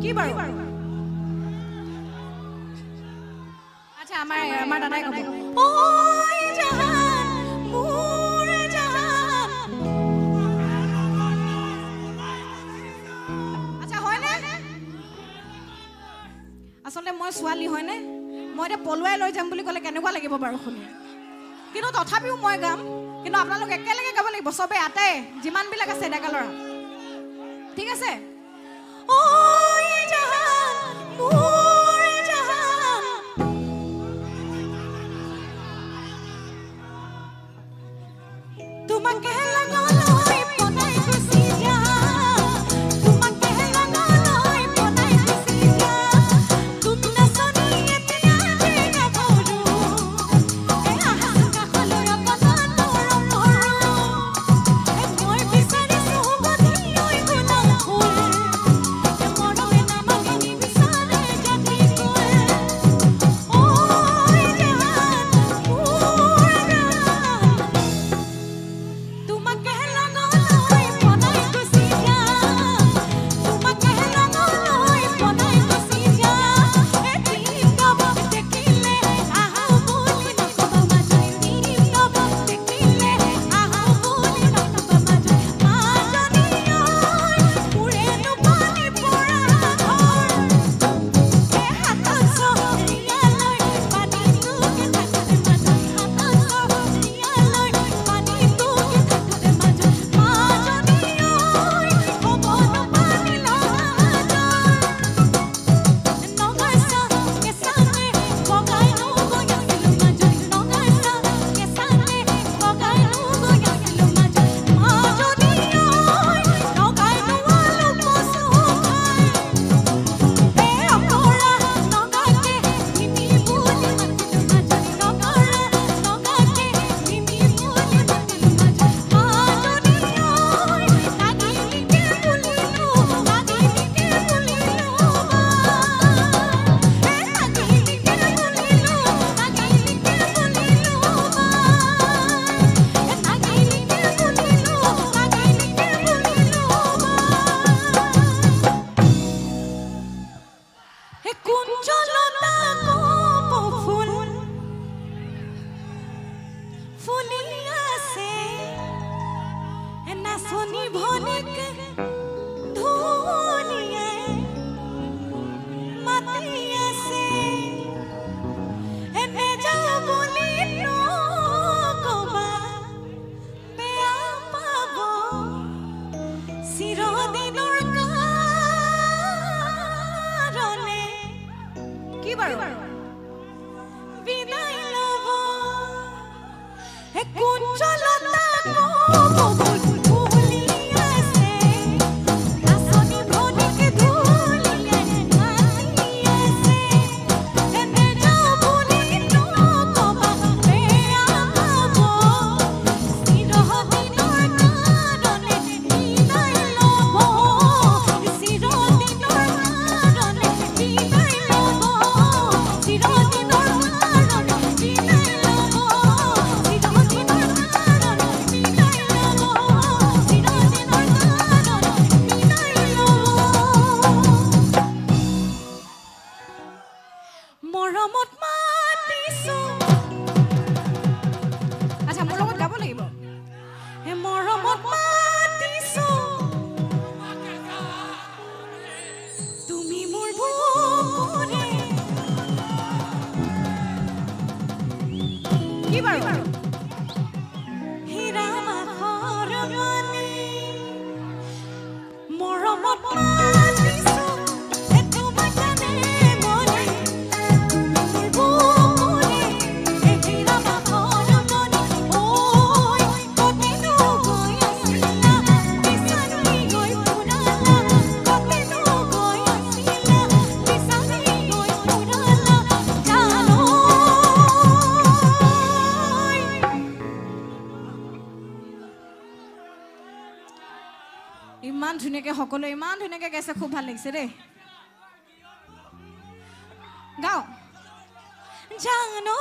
কি বাৰু আচ্ছা আমাৰ দাদাই ক'ব ওই জাহান মোৰ জাহান আচ্ছা হয়নে আসলে মই ছোৱালী হয়নে মই এটা পলুৱাই লৈ যাম বুলি ক'লে কেনেকুৱা লাগিব বাৰু শুনি কিন্তু তথাপিও মই গাম কিন্তু আপোনালোক একেলগে গাব লাগিব সবে আটাই যিমানবিলাক আছে ডেকা ল'ৰা ঠিক আছে ওই জাহান মোৰ জাহান তোমাকে লাগালৈ পনাই গুচি যা তোমাকে লাগালৈ পনাই গুচি যা তুমি নাচনি এতিয়া দেখা কৰো এ আহা কালৈ অকণমান মৰম এ মই বিচাৰিছো গধি লৈ গুলাম ফুল এ মৰমে নামাগনি বিচাৰে জাতি কয় ওই জাহান মোৰ জাহান তোমাকে লাগালৈ পনাই গুচি যা তোমাকে লাগালৈ পনাই গুচি যা এদিন নবক দেখিলে আহা বুলি নকবা মাজই দিন নবক দেখিলে আহা বুলি নকবা মাজই মাজনী ঐ পুৰেনো পানী পৰা ঘৰ এ হাতত চহৰীয়ালৈ পানীটোকে থাকোতে মাজই হাতত চহৰীয়ালৈ পানীটোকে থাকোতে মাজই মাজনী ঐ হ'ব নপানী নগাইছা কেঁচানে বগাই নগৈ আছিলো মাজই নগাইছা কেঁচানে বগাই নগৈ আছিলো মাজই মাজনী ঐ নগাই নোৱালো কচু খাই এ অকৰা নগাকে নিমি বুলি মাতিলো মাজই নকৰা নগাকে নিমি বুলি মাতিলো মাজই মাজনী ঐ নাগিলিকে বুলিলো নাগিলিকে বুলিলো বা এ নাগিলিকে বুলিলো নাগিলিকে বুলিলো বা এ নাগিলিকে বুলিলো নাগিলিকে বুলিলো বা হে কুঞ্জলতা কপ ফুল ফুলি আছে হে নাচনি ভনিক ধুলিয়াই মাতি আছে এনে যাও বুলি নকবা বেয়া পাব চিৰদিনৰ কাৰণে কি বাৰু বিদায় ল'ব হে কুঞ্জলতা কপ ফুলি আছে নাচনি ভনিক ধুলিয়াই মাতি আছে এনে যাও বুলি নকবা বেয়া পাব চিৰদিনৰ কাৰণে বিদায় ল'ব চিৰদিনৰ কাৰণে বিদায় ল'ব চিৰদিনৰ কাৰণে বিদায় ল'ব চিৰদিনৰ কাৰণে বিদায় ল'ব চিৰদিনৰ কাৰণে বিদায় ল'ব মৰমত মাতিছো আচ্ছা মোৰ লগত গাব লাগিব হে মৰমত মাতিছো তুমি মোৰ বুকুৰে কি বাৰু হীৰা মাখৰ ৰাণী মৰমত মাতিছো হে তোমাক জানে মনে তুমি মোৰ বুকুৰে হে হীৰা মাখৰ ৰাণী ওই কতিনো গৈ আছিলা বিচাৰি গৈ ফুৰালা কতিনো গৈ আছিলা বিচাৰি গৈ ফুৰালা জানো ইমান ধুনীয়াকে সকলোৱে ইমান ধুনীয়াকে গাইছে খুব ভাল লাগিছে দেই গাও জানো